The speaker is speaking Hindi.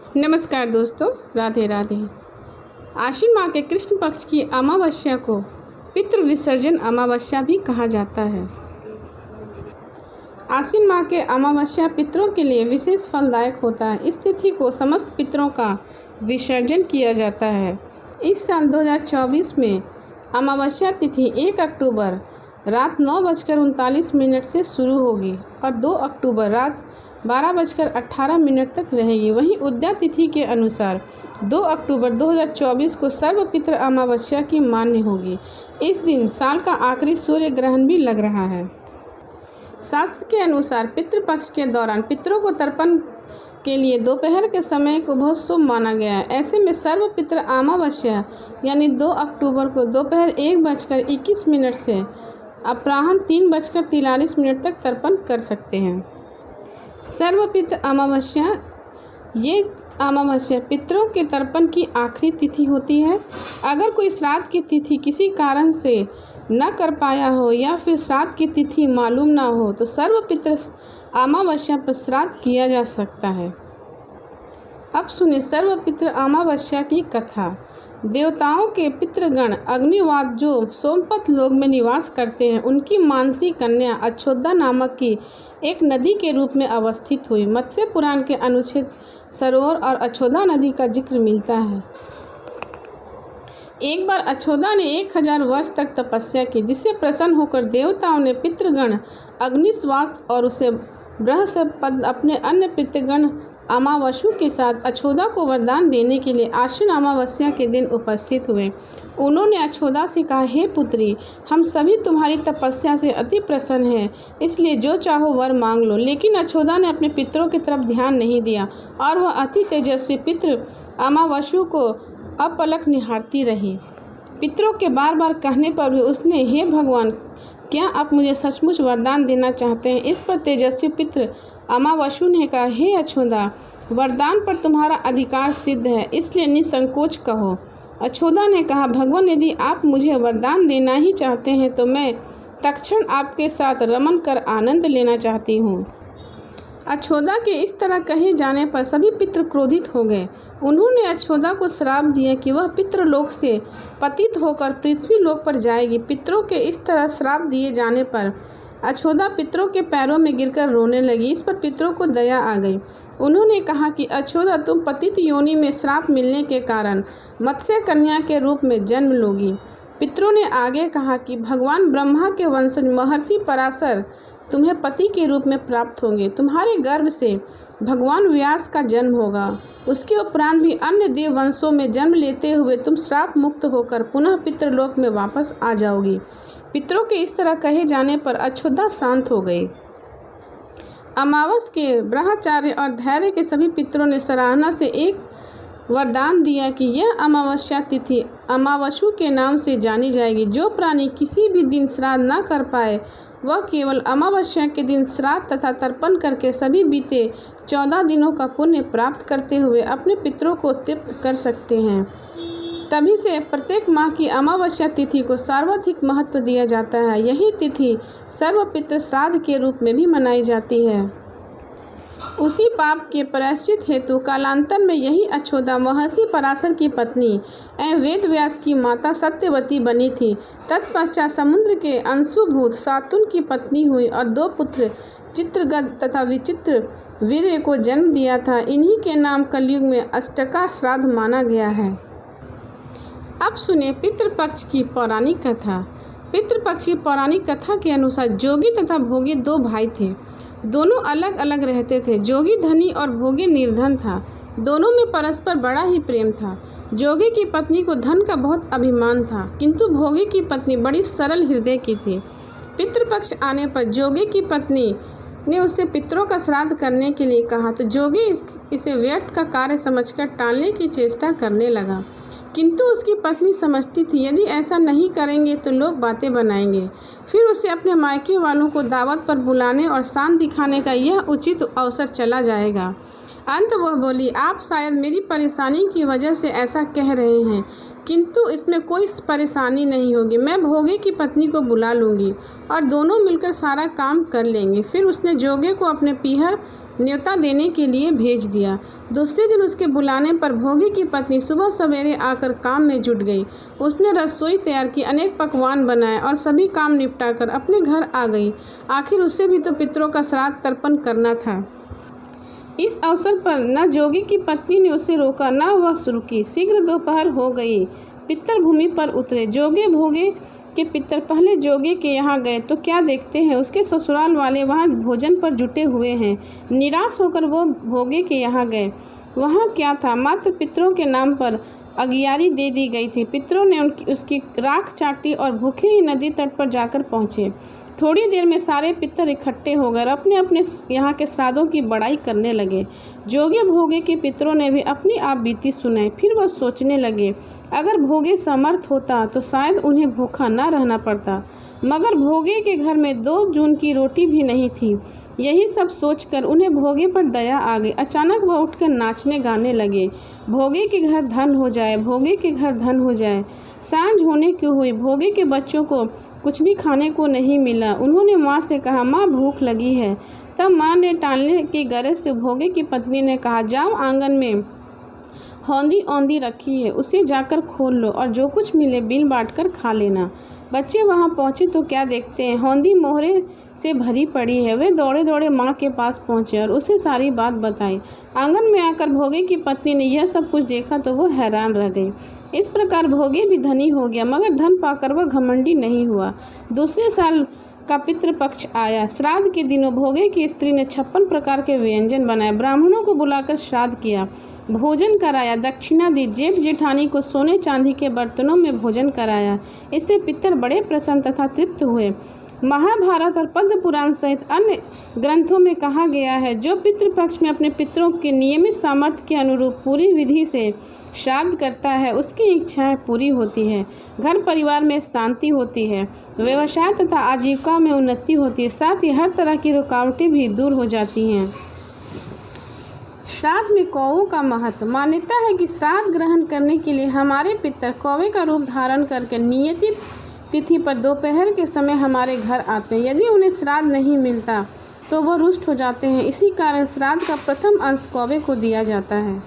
नमस्कार दोस्तों, राधे राधे। आश्विन माह के कृष्ण पक्ष की अमावस्या को पितृ विसर्जन अमावस्या भी कहा जाता है। आश्विन माह के अमावस्या पितरों के लिए विशेष फलदायक होता है। इस तिथि को समस्त पितरों का विसर्जन किया जाता है। इस साल 2024 में अमावस्या तिथि 1 अक्टूबर रात 9:39 से शुरू होगी और 2 अक्टूबर रात 12:18 तक रहेगी। वहीं उदया तिथि के अनुसार 2 अक्टूबर 2024 को सर्वपितृ अमावस्या की मान्य होगी। इस दिन साल का आखिरी सूर्य ग्रहण भी लग रहा है। शास्त्र के अनुसार पितृपक्ष के दौरान पितरों को तर्पण के लिए दोपहर के समय को बहुत शुभ माना गया है। ऐसे में सर्वपितृ अमावस्या यानी 2 अक्टूबर को दोपहर 1:21 से अपराह्न 3:43 तक तर्पण कर सकते हैं। सर्वपितृ अमावस्या ये अमावस्या पितरों के तर्पण की आखिरी तिथि होती है। अगर कोई श्राद्ध की तिथि किसी कारण से न कर पाया हो या फिर श्राद्ध की तिथि मालूम ना हो तो सर्वपितृ अमावस्या पर श्राद्ध किया जा सकता है। अब सुनिए सर्वपितृ अमावस्या की कथा। देवताओं के पितृगण अग्निवाद जो सोमपत लोक में निवास करते हैं, उनकी मानसी कन्या अछोदा नामक की एक नदी के रूप में अवस्थित हुई। मत्स्य पुराण के अनुच्छेद सरोवर और अछोदा नदी का जिक्र मिलता है। एक बार अछोदा ने 1000 वर्ष तक तपस्या की, जिससे प्रसन्न होकर देवताओं ने पितृगण अग्निश्वास और उसे बृहस्पति अपने अन्य पितृगण अमावस्यु के साथ अछोदा को वरदान देने के लिए आश्विन अमावस्या के दिन उपस्थित हुए। उन्होंने अछोदा से कहा, हे पुत्री, हम सभी तुम्हारी तपस्या से अति प्रसन्न हैं, इसलिए जो चाहो वर मांग लो। लेकिन अछोदा ने अपने पितरों की तरफ ध्यान नहीं दिया और वह अति तेजस्वी पितृ अमावस्यु को अपलक निहारती रही। पितरों के बार बार कहने पर भी उसने, हे भगवान, क्या आप मुझे सचमुच वरदान देना चाहते हैं? इस पर तेजस्वी पितृ अमावस्यु ने कहा, हे अछोदा, वरदान पर तुम्हारा अधिकार सिद्ध है, इसलिए निसंकोच कहो। अछोदा ने कहा, भगवान, यदि आप मुझे वरदान देना ही चाहते हैं तो मैं तत्क्षण आपके साथ रमन कर आनंद लेना चाहती हूँ। अछोदा के इस तरह कहे जाने पर सभी पितृ क्रोधित हो गए। उन्होंने अछोदा को श्राप दिया कि वह पितृलोक से पतित होकर पृथ्वी लोक पर जाएगी। पितरों के इस तरह श्राप दिए जाने पर अछोदा पितरों के पैरों में गिरकर रोने लगी। इस पर पितरों को दया आ गई। उन्होंने कहा कि अछोदा, तुम पतित योनि में श्राप मिलने के कारण मत्स्य कन्या के रूप में जन्म लोगी। पितरों ने आगे कहा कि भगवान ब्रह्मा के वंशज महर्षि पराशर तुम्हें पति के रूप में प्राप्त होंगे। तुम्हारे गर्भ से भगवान व्यास का जन्म होगा। उसके उपरांत भी अन्य देव वंशों में जन्म लेते हुए तुम श्राप मुक्त होकर पुनः पितृलोक में वापस आ जाओगी। पितरों के इस तरह कहे जाने पर अछोदा शांत हो गई। अमावस के ब्रह्मचार्य और धैर्य के सभी पितरों ने सराहना से एक वरदान दिया कि यह अमावस्या तिथि अमावस्यु के नाम से जानी जाएगी। जो प्राणी किसी भी दिन श्राद्ध न कर पाए वह केवल अमावस्या के दिन श्राद्ध तथा तर्पण करके सभी बीते 14 दिनों का पुण्य प्राप्त करते हुए अपने पितरों को तृप्त कर सकते हैं। तभी से प्रत्येक माह की अमावस्या तिथि को सर्वाधिक महत्व दिया जाता है। यही तिथि सर्वपितृ श्राद्ध के रूप में भी मनाई जाती है। उसी पाप के प्रायश्चित हेतु कालांतर में यही अछोदा महर्षि पराशर की पत्नी एवं वेद व्यास की माता सत्यवती बनी थी। तत्पश्चात समुद्र के अंशुभूत सातुन की पत्नी हुई और 2 पुत्र चित्रगद तथा विचित्र वीर्य को जन्म दिया था। इन्हीं के नाम कलयुग में अष्टका श्राद्ध माना गया है। अब सुने पितृपक्ष की पौराणिक कथा। पितृपक्ष की पौराणिक कथा के अनुसार जोगी तथा भोगी 2 भाई थे। दोनों अलग अलग रहते थे। जोगी धनी और भोगी निर्धन था। दोनों में परस्पर बड़ा ही प्रेम था। जोगी की पत्नी को धन का बहुत अभिमान था, किंतु भोगी की पत्नी बड़ी सरल हृदय की थी। पितृपक्ष आने पर जोगी की पत्नी ने उससे पितरों का श्राद्ध करने के लिए कहा तो जोगी इसे व्यर्थ का कार्य समझकर टालने की चेष्टा करने लगा, किंतु उसकी पत्नी समझती थी यदि ऐसा नहीं करेंगे तो लोग बातें बनाएंगे। फिर उसे अपने मायके वालों को दावत पर बुलाने और शान दिखाने का यह उचित अवसर चला जाएगा। अंत वह बोली, आप शायद मेरी परेशानी की वजह से ऐसा कह रहे हैं, किंतु इसमें कोई परेशानी नहीं होगी। मैं भोगे की पत्नी को बुला लूँगी और दोनों मिलकर सारा काम कर लेंगे। फिर उसने जोगे को अपने पीहर न्योता देने के लिए भेज दिया। दूसरे दिन उसके बुलाने पर भोगे की पत्नी सुबह सवेरे आकर काम में जुट गई। उसने रसोई तैयार की, अनेक पकवान बनाए और सभी काम निपटाकर अपने घर आ गई। आखिर उसे भी तो पितरों का श्राद्ध तर्पण करना था। इस अवसर पर न जोगी की पत्नी ने उसे रोका, न वह रुकी। शीघ्र दोपहर हो गई। पितर भूमि पर उतरे। जोगे भोगे के पितर पहले जोगे के यहाँ गए तो क्या देखते हैं, उसके ससुराल वाले वहाँ भोजन पर जुटे हुए हैं। निराश होकर वो भोगे के यहाँ गए। वहाँ क्या था, मात्र पितरों के नाम पर अगियारी दे दी गई थी। पितरों ने उसकी राख चाटी और भूखे ही नदी तट पर जाकर पहुँचे। थोड़ी देर में सारे पितर इकट्ठे होकर अपने अपने यहाँ के श्राद्धों की बड़ाई करने लगे। जोगे भोगे के पितरों ने भी अपनी आप बीती सुनाई। फिर वह सोचने लगे, अगर भोगे समर्थ होता तो शायद उन्हें भूखा न रहना पड़ता, मगर भोगे के घर में 2 जून की रोटी भी नहीं थी। यही सब सोचकर उन्हें भोगे पर दया आ गई। अचानक वह उठकर नाचने गाने लगे, भोगे के घर धन हो जाए, भोगे के घर धन हो जाए। सांझ होने की हुई। भोगे के बच्चों को कुछ भी खाने को नहीं मिला। उन्होंने माँ से कहा, माँ भूख लगी है। तब माँ ने टालने की गरज से भोगे की पत्नी ने कहा, जाओ आंगन में हौंदी औंधी रखी है, उसे जाकर खोल लो और जो कुछ मिले बिल बांट कर खा लेना। बच्चे वहां पहुंचे तो क्या देखते हैं, हौंदी मोहरे से भरी पड़ी है। वे दौड़े दौड़े माँ के पास पहुंचे और उसे सारी बात बताई। आंगन में आकर भोगे की पत्नी ने यह सब कुछ देखा तो वो हैरान रह गई। इस प्रकार भोगे भी धनी हो गया, मगर धन पाकर वह घमंडी नहीं हुआ। दूसरे साल का पितृपक्ष आया। श्राद्ध के दिनों भोगे की स्त्री ने 56 प्रकार के व्यंजन बनाए। ब्राह्मणों को बुलाकर श्राद्ध किया, भोजन कराया, दक्षिणा दी। जेठ जेठानी को सोने चांदी के बर्तनों में भोजन कराया। इससे पितर बड़े प्रसन्न तथा तृप्त हुए। महाभारत और पद्म पुराण सहित अन्य ग्रंथों में कहा गया है, जो पितृपक्ष में अपने पितरों के नियमित सामर्थ्य के अनुरूप पूरी विधि से श्राद्ध करता है, उसकी इच्छाएं पूरी होती है, घर परिवार में शांति होती है, व्यवसाय तथा आजीविका में उन्नति होती है, साथ ही हर तरह की रुकावटें भी दूर हो जाती हैं। श्राद्ध में कौवों का महत्व। मान्यता है कि श्राद्ध ग्रहण करने के लिए हमारे पितर कौवे का रूप धारण करके नियत तिथि पर दोपहर के समय हमारे घर आते हैं। यदि उन्हें श्राद्ध नहीं मिलता तो वह रुष्ट हो जाते हैं। इसी कारण श्राद्ध का प्रथम अंश कौवे को दिया जाता है।